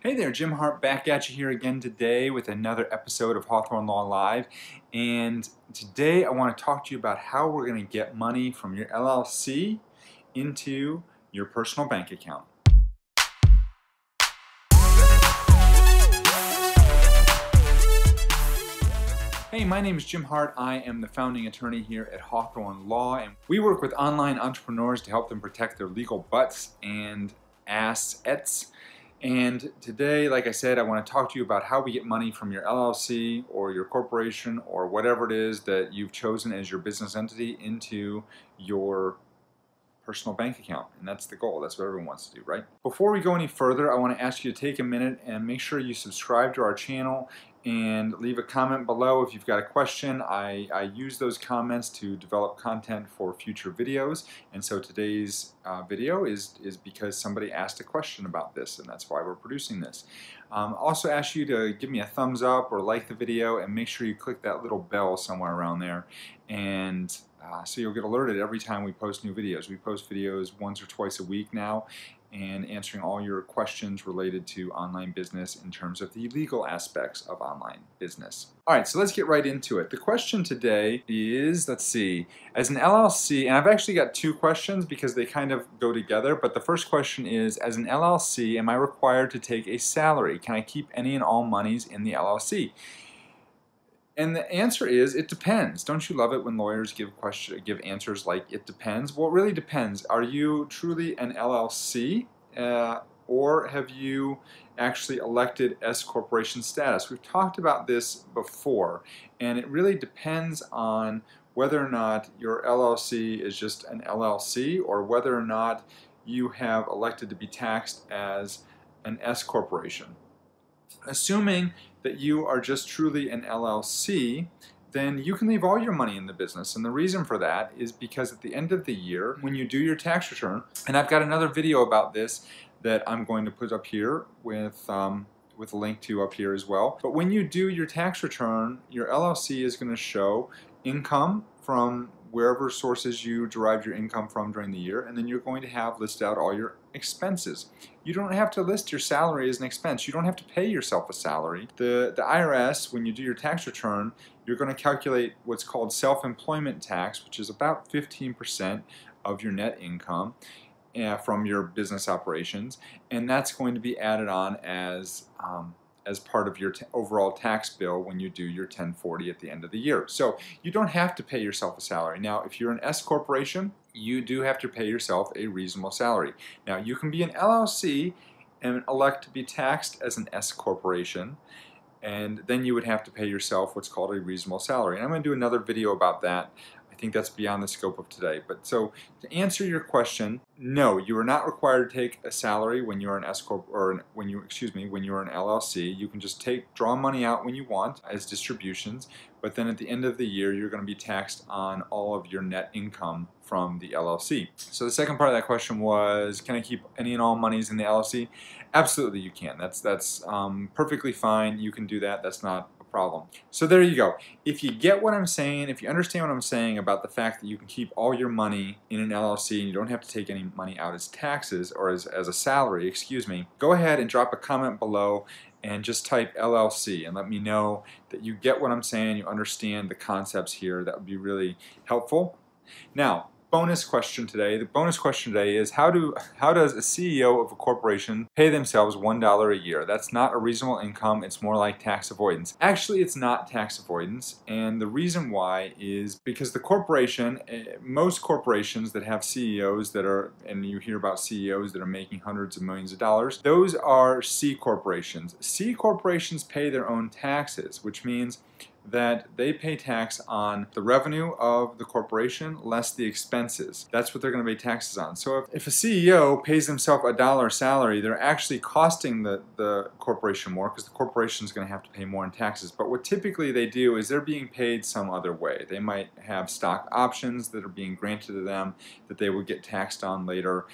Hey there, Jim Hart back at you here again today with another episode of Hawthorne Law Live. And today I want to talk to you about how we're going to get money from your LLC into your personal bank account. Hey, my name is Jim Hart. I am the founding attorney here at Hawthorne Law, and we work with online entrepreneurs to help them protect their legal butts and assets. And today, like I said, I want to talk to you about how we get money from your LLC or your corporation or whatever it is that you've chosen as your business entity into your personal bank account. And that's the goal. That's what everyone wants to do, right? Before we go any further, I want to ask you to take a minute and make sure you subscribe to our channel and leave a comment below if you've got a question. I use those comments to develop content for future videos, and so today's video is because somebody asked a question about this, and that's why we're producing this. Also ask you to give me a thumbs up or like the video, and make sure you click that little bell somewhere around there, and so you'll get alerted every time we post new videos. We post videos once or twice a week now, and answering all your questions related to online business in terms of the legal aspects of online business. All right, so let's get right into it. The question today is, let's see, as an LLC, and I've actually got two questions because they kind of go together, but the first question is, as an LLC, am I required to take a salary? Can I keep any and all monies in the LLC? And the answer is, it depends. Don't you love it when lawyers give answers like it depends? Well, it really depends. Are you truly an LLC, or have you actually elected S corporation status? We've talked about this before, and it really depends on whether or not your LLC is just an LLC or whether or not you have elected to be taxed as an S corporation. Assuming that you are just truly an LLC, then you can leave all your money in the business. And the reason for that is because at the end of the year, when you do your tax return, and I've got another video about this that I'm going to put up here with a link to up here as well. But when you do your tax return, your LLC is going to show income from wherever sources you derived your income from during the year, and then you're going to have listed out all your expenses. You don't have to list your salary as an expense. You don't have to pay yourself a salary. The IRS, when you do your tax return, you're going to calculate what's called self-employment tax, which is about 15% of your net income from your business operations, and that's going to be added on as part of your overall tax bill when you do your 1040 at the end of the year. So you don't have to pay yourself a salary. Now, if you're an S corporation, you do have to pay yourself a reasonable salary. Now, you can be an LLC and elect to be taxed as an S corporation, and then you would have to pay yourself what's called a reasonable salary. And I'm going to do another video about that. I think that's beyond the scope of today. But so to answer your question, no, you are not required to take a salary when you're an S corp, or when you're an LLC. You can just draw money out when you want as distributions, but then at the end of the year, you're going to be taxed on all of your net income from the LLC. So the second part of that question was, can I keep any and all monies in the LLC? Absolutely, you can. That's perfectly fine. You can do that. That's not problem. So there you go. If you get what I'm saying, if you understand what I'm saying about the fact that you can keep all your money in an LLC and you don't have to take any money out as taxes or as a salary, excuse me, go ahead and drop a comment below and just type LLC and let me know that you get what I'm saying, you understand the concepts here. That would be really helpful. Now, bonus question today. The bonus question today is, how does a CEO of a corporation pay themselves $1 a year? That's not a reasonable income. It's more like tax avoidance. Actually, it's not tax avoidance, and the reason why is because the corporation, most corporations that have CEOs that are, and you hear about CEOs that are making hundreds of millions of dollars, those are C corporations. C corporations pay their own taxes, which means that they pay tax on the revenue of the corporation less the expenses. That's what they're going to pay taxes on. So if a CEO pays himself $1 salary, they're actually costing the corporation more because the corporation is going to have to pay more in taxes. But what typically they do is they're being paid some other way. They might have stock options that are being granted to them that they will get taxed on later.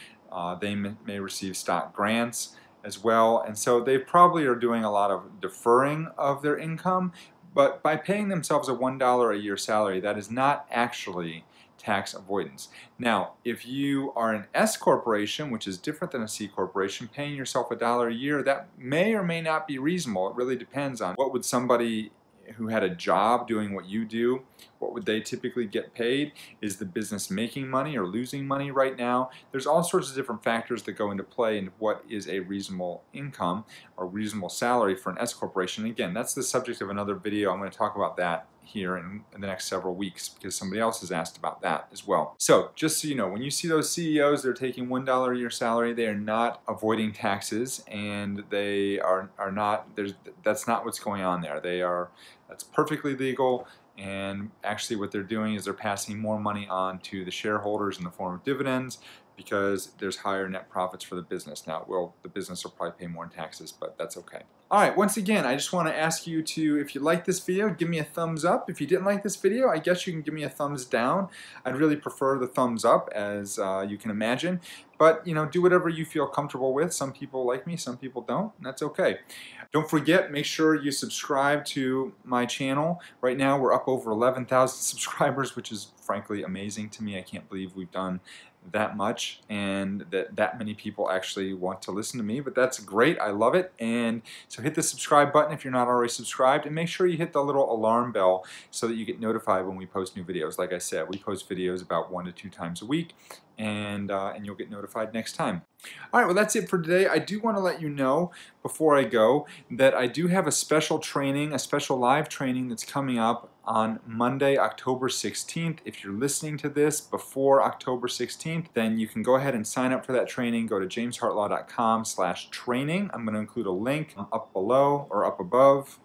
They may receive stock grants as well. And so they probably are doing a lot of deferring of their income. But by paying themselves a $1 a year salary, that is not actually tax avoidance. Now, if you are an S corporation, which is different than a C corporation, paying yourself $1 a year, that may or may not be reasonable. It really depends on what would somebody who had a job doing what you do, what would they typically get paid? Is the business making money or losing money right now? There's all sorts of different factors that go into play in what is a reasonable income or reasonable salary for an S corporation. Again, that's the subject of another video. I'm going to talk about that here in the next several weeks because somebody else has asked about that as well. So just so you know, when you see those CEOs, they're taking $1 a year salary, they are not avoiding taxes, and they are not, that's not what's going on there. That's perfectly legal, and actually what they're doing is they're passing more money on to the shareholders in the form of dividends because there's higher net profits for the business. Now, the business will probably pay more in taxes, but that's okay. All right, once again, I just want to ask you to, if you like this video, give me a thumbs up. If you didn't like this video, I guess you can give me a thumbs down. I'd really prefer the thumbs up, as you can imagine. But, do whatever you feel comfortable with. Some people like me, some people don't, and that's okay. Don't forget, make sure you subscribe to my channel. Right now, we're up over 11,000 subscribers, which is frankly amazing to me. I can't believe we've done that much and that many people actually want to listen to me, but that's great. I love it. And so hit the subscribe button if you're not already subscribed, and make sure you hit the little alarm bell so that you get notified when we post new videos. Like I said, we post videos about 1 to 2 times a week, and you'll get notified next time. All right, well, that's it for today. I do want to let you know before I go that I do have a special training, a special live training that's coming up on Monday, October 16th. If you're listening to this before October 16th, then you can go ahead and sign up for that training. Go to jameshartlaw.com/training. I'm going to include a link up below or up above,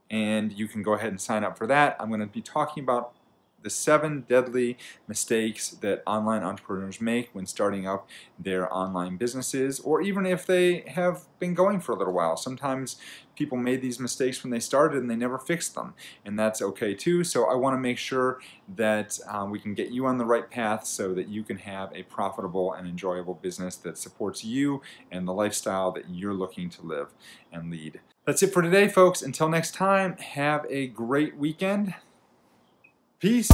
and you can go ahead and sign up for that. I'm going to be talking about the 7 deadly mistakes that online entrepreneurs make when starting up their online businesses, or even if they have been going for a little while. Sometimes people made these mistakes when they started and they never fixed them, and that's okay too. So I want to make sure that we can get you on the right path so that you can have a profitable and enjoyable business that supports you and the lifestyle that you're looking to live and lead. That's it for today, folks. Until next time, have a great weekend. Peace.